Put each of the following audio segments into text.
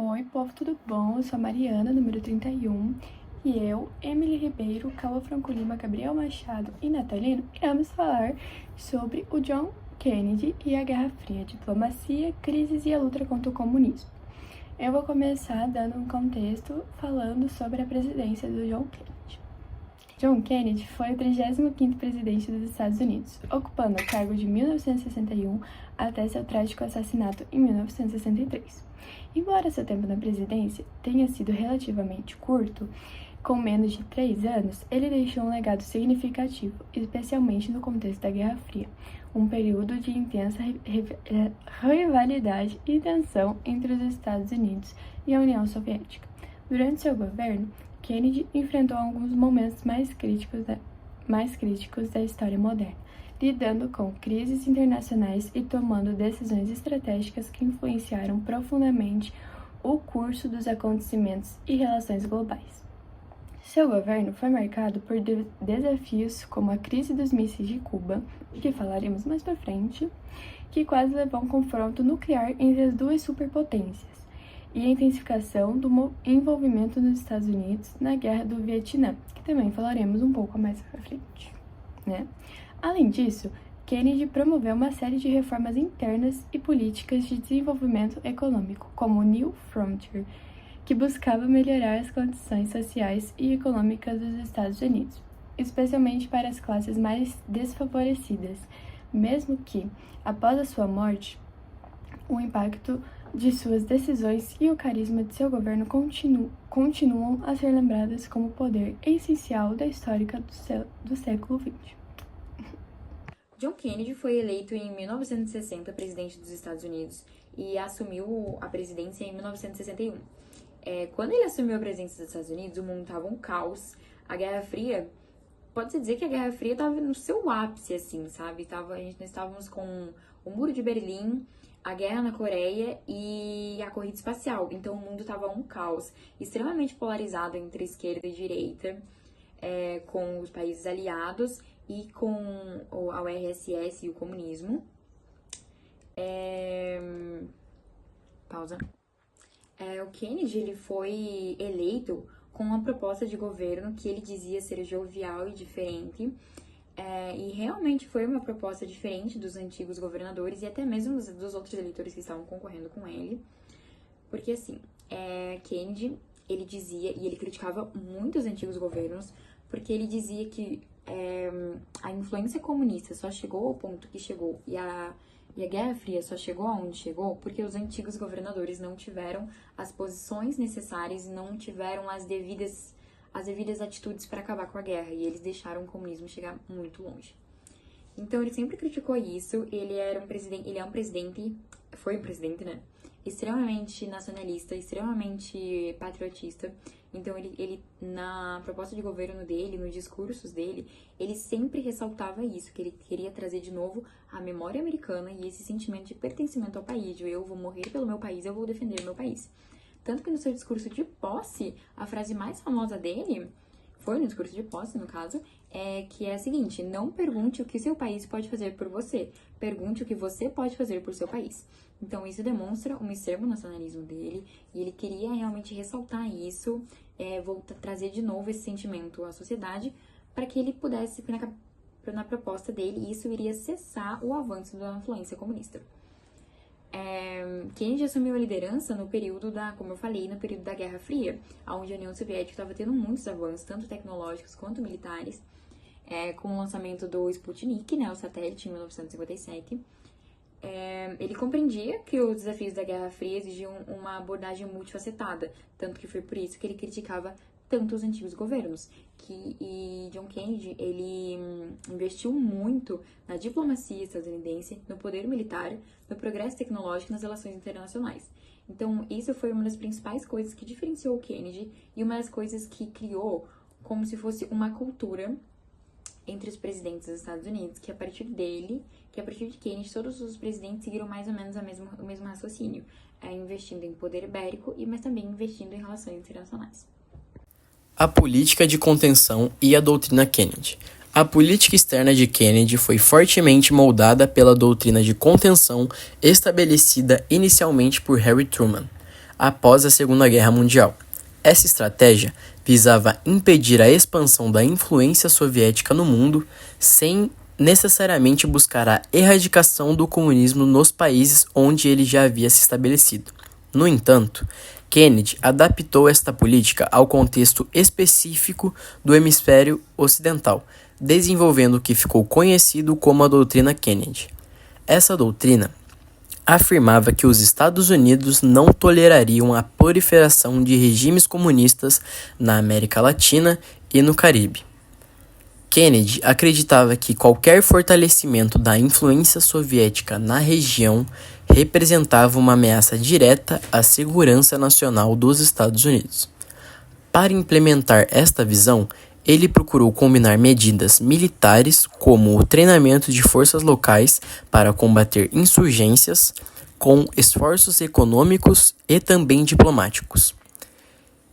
Oi, povo, tudo bom? Eu sou a Mariana, número 31, e eu, Emily Ribeiro, Cauã Franco Lima, Gabriel Machado e Natalino iremos falar sobre o John Kennedy e a Guerra Fria, diplomacia, crises e a luta contra o comunismo. Eu vou começar dando um contexto falando sobre a presidência do John Kennedy. John Kennedy foi o 35º presidente dos Estados Unidos, ocupando o cargo de 1961 até seu trágico assassinato em 1963. Embora seu tempo na presidência tenha sido relativamente curto, com menos de 3 anos, ele deixou um legado significativo, especialmente no contexto da Guerra Fria, um período de intensa rivalidade e tensão entre os Estados Unidos e a União Soviética. Durante seu governo, Kennedy enfrentou alguns momentos mais críticos da história moderna, lidando com crises internacionais e tomando decisões estratégicas que influenciaram profundamente o curso dos acontecimentos e relações globais. Seu governo foi marcado por desafios como a crise dos mísseis de Cuba, que falaremos mais pra frente, que quase levou a um confronto nuclear entre as duas superpotências, e a intensificação do envolvimento dos Estados Unidos na Guerra do Vietnã, que também falaremos um pouco mais pra frente, né? Além disso, Kennedy promoveu uma série de reformas internas e políticas de desenvolvimento econômico, como o New Frontier, que buscava melhorar as condições sociais e econômicas dos Estados Unidos, especialmente para as classes mais desfavorecidas, mesmo que, após a sua morte, o impacto de suas decisões e o carisma de seu governo continuam a ser lembradas como poder essencial da história do século XX. John Kennedy foi eleito em 1960 presidente dos Estados Unidos e assumiu a presidência em 1961. Quando ele assumiu a presidência dos Estados Unidos, o mundo estava um caos. A Guerra Fria, pode-se dizer que a Guerra Fria estava no seu ápice, assim, sabe? Nós estávamos com o Muro de Berlim, a guerra na Coreia e a corrida espacial. Então, o mundo estava um caos, extremamente polarizado entre esquerda e direita, com os países aliados e com a URSS e o comunismo. Pausa. O Kennedy, ele foi eleito com uma proposta de governo que ele dizia ser jovial e diferente, e realmente foi uma proposta diferente dos antigos governadores e até mesmo dos outros eleitores que estavam concorrendo com ele, porque assim, Kennedy, ele dizia, e ele criticava muito os antigos governos, porque ele dizia que a influência comunista só chegou ao ponto que chegou e a Guerra Fria só chegou aonde chegou porque os antigos governadores não tiveram as posições necessárias e não tiveram as devidas atitudes para acabar com a guerra, e eles deixaram o comunismo chegar muito longe. Então ele sempre criticou isso. Foi um presidente, né? Extremamente nacionalista, extremamente patriotista. Então ele na proposta de governo dele, nos discursos dele, ele sempre ressaltava isso, que ele queria trazer de novo a memória americana e esse sentimento de pertencimento ao país, de eu vou morrer pelo meu país, eu vou defender o meu país. Tanto que no seu discurso de posse, a frase mais famosa dele, foi no discurso de posse, no caso, que é a seguinte: não pergunte o que seu país pode fazer por você, pergunte o que você pode fazer por seu país. Então, isso demonstra um extremo nacionalismo dele, e ele queria realmente ressaltar isso, trazer de novo esse sentimento à sociedade, para que ele pudesse, na proposta dele, isso iria cessar o avanço da influência comunista. Kennedy assumiu a liderança no período como eu falei, no período da Guerra Fria, onde a União Soviética estava tendo muitos avanços, tanto tecnológicos quanto militares, com o lançamento do Sputnik, né, o satélite, em 1957. Ele compreendia que os desafios da Guerra Fria exigiam uma abordagem multifacetada, tanto que foi por isso que ele criticava tanto os antigos governos. E John Kennedy, ele investiu muito na diplomacia estadunidense, no poder militar, no progresso tecnológico e nas relações internacionais. Então, isso foi uma das principais coisas que diferenciou o Kennedy e uma das coisas que criou como se fosse uma cultura entre os presidentes dos Estados Unidos, que a partir de Kennedy, todos os presidentes seguiram mais ou menos o mesmo raciocínio, investindo em poder bélico, mas também investindo em relações internacionais. A política de contenção e a doutrina Kennedy. A política externa de Kennedy foi fortemente moldada pela doutrina de contenção estabelecida inicialmente por Harry Truman. após a Segunda Guerra Mundial. Essa estratégia visava impedir a expansão da influência soviética no mundo sem necessariamente buscar a erradicação do comunismo nos países onde ele já havia se estabelecido. No entanto, Kennedy adaptou esta política ao contexto específico do hemisfério ocidental, desenvolvendo o que ficou conhecido como a doutrina Kennedy. Essa doutrina afirmava que os Estados Unidos não tolerariam a proliferação de regimes comunistas na América Latina e no Caribe. Kennedy acreditava que qualquer fortalecimento da influência soviética na região representava uma ameaça direta à segurança nacional dos Estados Unidos. Para implementar esta visão, ele procurou combinar medidas militares, como o treinamento de forças locais para combater insurgências, com esforços econômicos e também diplomáticos.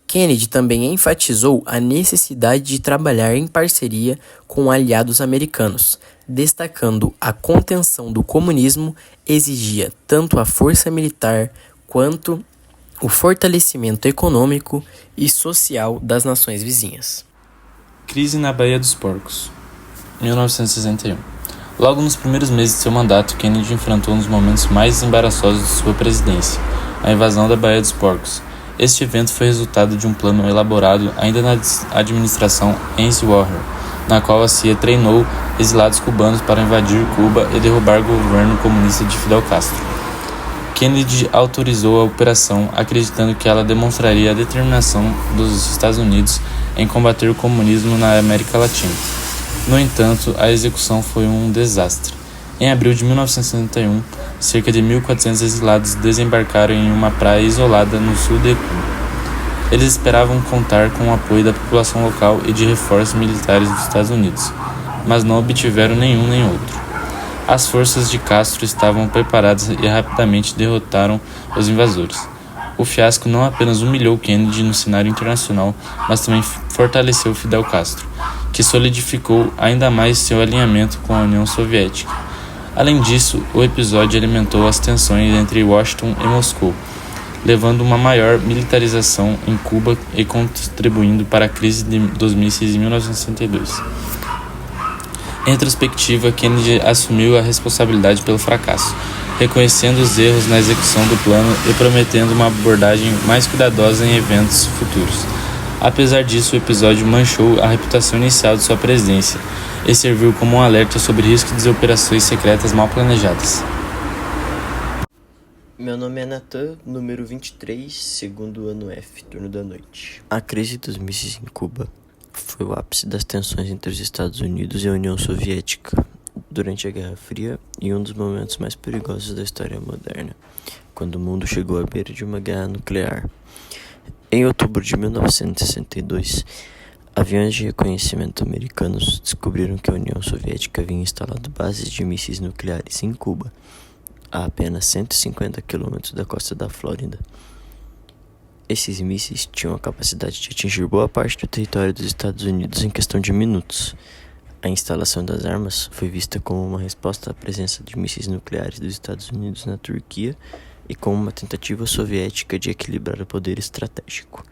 Kennedy também enfatizou a necessidade de trabalhar em parceria com aliados americanos, destacando a contenção do comunismo exigia tanto a força militar quanto o fortalecimento econômico e social das nações vizinhas. Crise na Baía dos Porcos, 1961. Logo nos primeiros meses de seu mandato, Kennedy enfrentou um dos momentos mais embaraçosos de sua presidência, a invasão da Baía dos Porcos. Este evento foi resultado de um plano elaborado ainda na administração Eisenhower, na qual a CIA treinou exilados cubanos para invadir Cuba e derrubar o governo comunista de Fidel Castro. Kennedy autorizou a operação, acreditando que ela demonstraria a determinação dos Estados Unidos em combater o comunismo na América Latina. No entanto, a execução foi um desastre. Em abril de 1961, cerca de 1.400 exilados desembarcaram em uma praia isolada no sul de Cuba. Eles esperavam contar com o apoio da população local e de reforços militares dos Estados Unidos, mas não obtiveram nenhum nem outro. As forças de Castro estavam preparadas e rapidamente derrotaram os invasores. O fiasco não apenas humilhou Kennedy no cenário internacional, mas também fortaleceu Fidel Castro, que solidificou ainda mais seu alinhamento com a União Soviética. Além disso, o episódio alimentou as tensões entre Washington e Moscou, levando uma maior militarização em Cuba e contribuindo para a crise dos mísseis em 1962. Em retrospectiva, Kennedy assumiu a responsabilidade pelo fracasso, reconhecendo os erros na execução do plano e prometendo uma abordagem mais cuidadosa em eventos futuros. Apesar disso, o episódio manchou a reputação inicial de sua presidência e serviu como um alerta sobre o risco de operações secretas mal planejadas. Meu nome é Nathan, número 23, segundo ano F, turno da noite. A crise dos mísseis em Cuba foi o ápice das tensões entre os Estados Unidos e a União Soviética durante a Guerra Fria e um dos momentos mais perigosos da história moderna, quando o mundo chegou à beira de uma guerra nuclear. Em outubro de 1962, aviões de reconhecimento americanos descobriram que a União Soviética havia instalado bases de mísseis nucleares em Cuba, a apenas 150 quilômetros da costa da Flórida. Esses mísseis tinham a capacidade de atingir boa parte do território dos Estados Unidos em questão de minutos. A instalação das armas foi vista como uma resposta à presença de mísseis nucleares dos Estados Unidos na Turquia e como uma tentativa soviética de equilibrar o poder estratégico.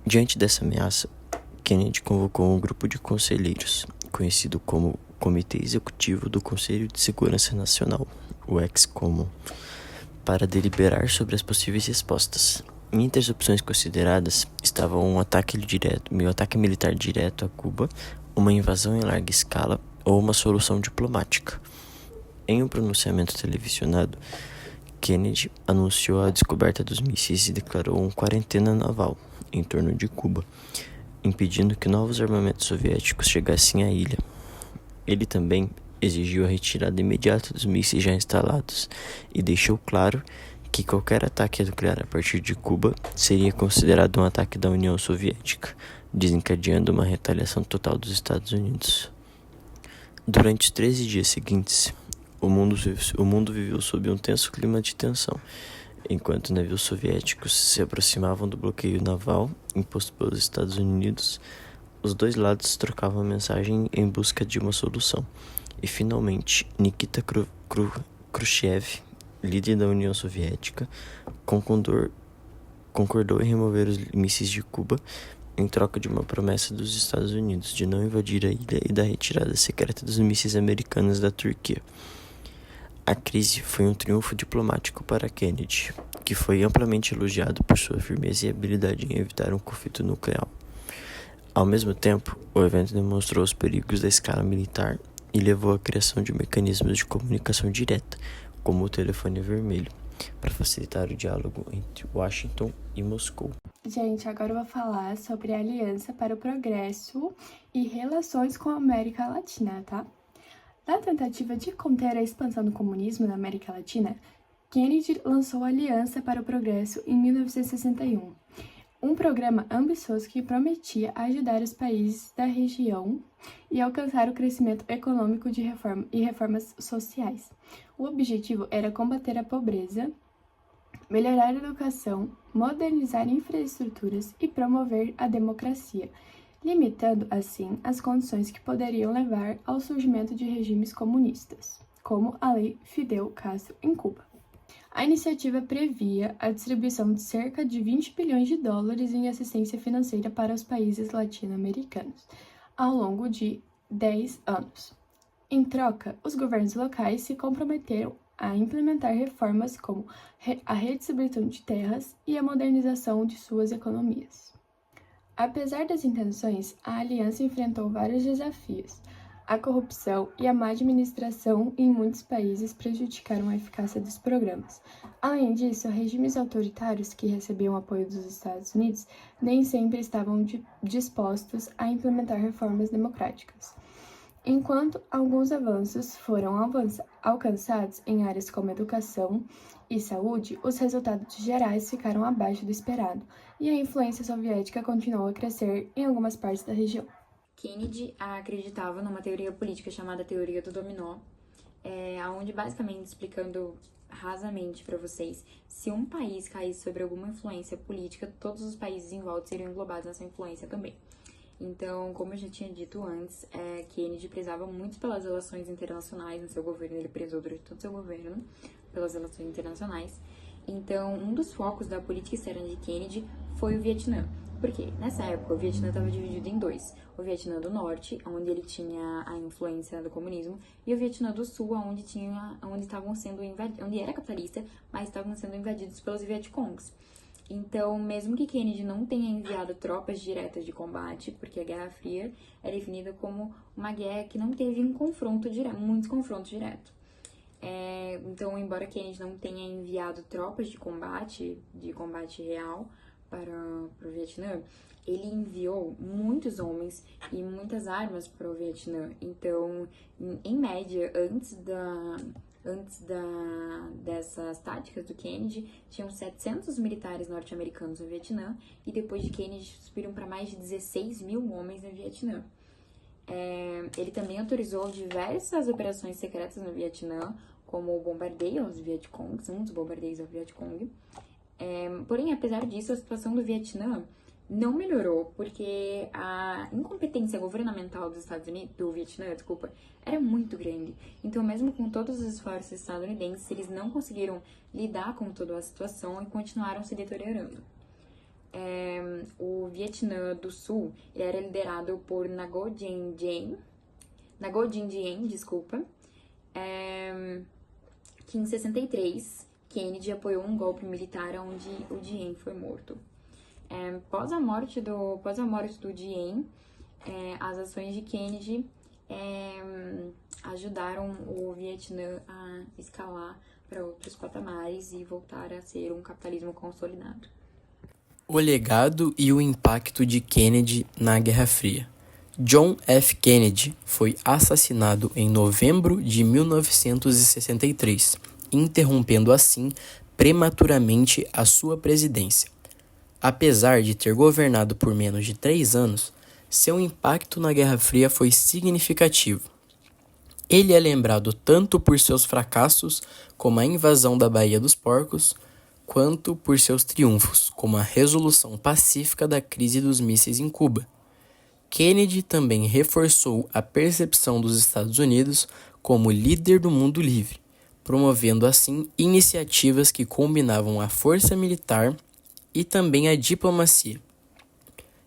Diante dessa ameaça, Kennedy convocou um grupo de conselheiros, conhecido como Comitê Executivo do Conselho de Segurança Nacional, o ex-COMO, para deliberar sobre as possíveis respostas. Entre as opções consideradas estavam um ataque militar direto a Cuba, uma invasão em larga escala ou uma solução diplomática. Em um pronunciamento televisionado, Kennedy anunciou a descoberta dos mísseis e declarou uma quarentena naval em torno de Cuba, impedindo que novos armamentos soviéticos chegassem à ilha. Ele também exigiu a retirada imediata dos mísseis já instalados e deixou claro que qualquer ataque nuclear a partir de Cuba seria considerado um ataque da União Soviética, desencadeando uma retaliação total dos Estados Unidos. Durante os 13 dias seguintes, o mundo viveu sob um tenso clima de tensão, enquanto navios soviéticos se aproximavam do bloqueio naval imposto pelos Estados Unidos. Os dois lados trocavam mensagem em busca de uma solução, e finalmente Nikita Khrushchev líder da União Soviética, concordou em remover os mísseis de Cuba em troca de uma promessa dos Estados Unidos de não invadir a ilha e da retirada secreta dos mísseis americanos da Turquia. A crise foi um triunfo diplomático para Kennedy, que foi amplamente elogiado por sua firmeza e habilidade em evitar um conflito nuclear. Ao mesmo tempo, o evento demonstrou os perigos da escala militar e levou à criação de mecanismos de comunicação direta, como o telefone vermelho, para facilitar o diálogo entre Washington e Moscou. Gente, agora eu vou falar sobre a Aliança para o Progresso e relações com a América Latina, tá? Na tentativa de conter a expansão do comunismo na América Latina, Kennedy lançou a Aliança para o Progresso em 1961, um programa ambicioso que prometia ajudar os países da região e alcançar o crescimento econômico e reformas sociais. O objetivo era combater a pobreza, melhorar a educação, modernizar infraestruturas e promover a democracia, limitando, assim, as condições que poderiam levar ao surgimento de regimes comunistas, como a Lei Fidel Castro em Cuba. A iniciativa previa a distribuição de cerca de 20 bilhões de dólares em assistência financeira para os países latino-americanos, ao longo de 10 anos. Em troca, os governos locais se comprometeram a implementar reformas como a redistribuição de terras e a modernização de suas economias. Apesar das intenções, a aliança enfrentou vários desafios. A corrupção e a má administração em muitos países prejudicaram a eficácia dos programas. Além disso, regimes autoritários que recebiam apoio dos Estados Unidos nem sempre estavam dispostos a implementar reformas democráticas. Enquanto alguns avanços foram alcançados em áreas como educação e saúde, os resultados gerais ficaram abaixo do esperado, e a influência soviética continuou a crescer em algumas partes da região. Kennedy acreditava numa teoria política chamada teoria do dominó, onde basicamente explicando rasamente para vocês, se um país caísse sobre alguma influência política, todos os países em volta seriam englobados nessa influência também. Então, como eu já tinha dito antes, Kennedy prezava muito pelas relações internacionais no seu governo, ele prezou durante todo o seu governo pelas relações internacionais. Então, um dos focos da política externa de Kennedy foi o Vietnã. Porque nessa época o Vietnã estava dividido em dois. O Vietnã do Norte, onde ele tinha a influência do comunismo, e o Vietnã do Sul, onde era capitalista, mas estavam sendo invadidos pelos Vietcongs. Então, mesmo que Kennedy não tenha enviado tropas diretas de combate, porque a Guerra Fria é definida como uma guerra que não teve muitos confrontos diretos. Então, embora Kennedy não tenha enviado tropas de combate real para o Vietnã, ele enviou muitos homens e muitas armas para o Vietnã. Então, em média, antes dessas táticas do Kennedy, tinham 700 militares norte-americanos no Vietnã, e depois de Kennedy subiram para mais de 16 mil homens no Vietnã. Ele também autorizou diversas operações secretas no Vietnã, como o bombardeio aos Vietcongs, um dos bombardeios ao Vietcong. Porém, apesar disso, a situação do Vietnã não melhorou, porque a incompetência governamental do Vietnã, era muito grande. Então, mesmo com todos os esforços estadunidenses, eles não conseguiram lidar com toda a situação e continuaram se deteriorando. O Vietnã do Sul era liderado por Ngo Dinh Diem, que em 63, Kennedy apoiou um golpe militar onde o Diem foi morto. Após a morte do Diem, as ações de Kennedy ajudaram o Vietnã a escalar para outros patamares e voltar a ser um capitalismo consolidado. O legado e o impacto de Kennedy na Guerra Fria. John F. Kennedy foi assassinado em novembro de 1963, interrompendo assim prematuramente a sua presidência. Apesar de ter governado por menos de 3 anos, seu impacto na Guerra Fria foi significativo. Ele é lembrado tanto por seus fracassos, como a invasão da Baía dos Porcos, quanto por seus triunfos, como a resolução pacífica da crise dos mísseis em Cuba. Kennedy também reforçou a percepção dos Estados Unidos como líder do mundo livre, promovendo assim iniciativas que combinavam a força militar e também a diplomacia,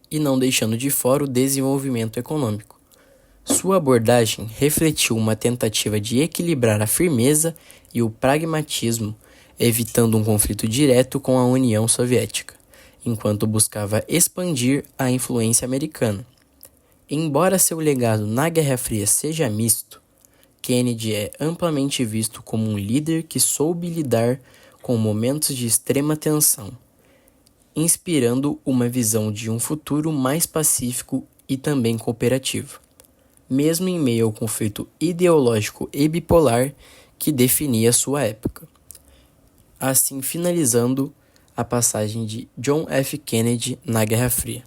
e não deixando de fora o desenvolvimento econômico. Sua abordagem refletiu uma tentativa de equilibrar a firmeza e o pragmatismo, evitando um conflito direto com a União Soviética, enquanto buscava expandir a influência americana. Embora seu legado na Guerra Fria seja misto, Kennedy é amplamente visto como um líder que soube lidar com momentos de extrema tensão, inspirando uma visão de um futuro mais pacífico e também cooperativo, mesmo em meio ao conflito ideológico e bipolar que definia sua época. Assim finalizando a passagem de John F. Kennedy na Guerra Fria.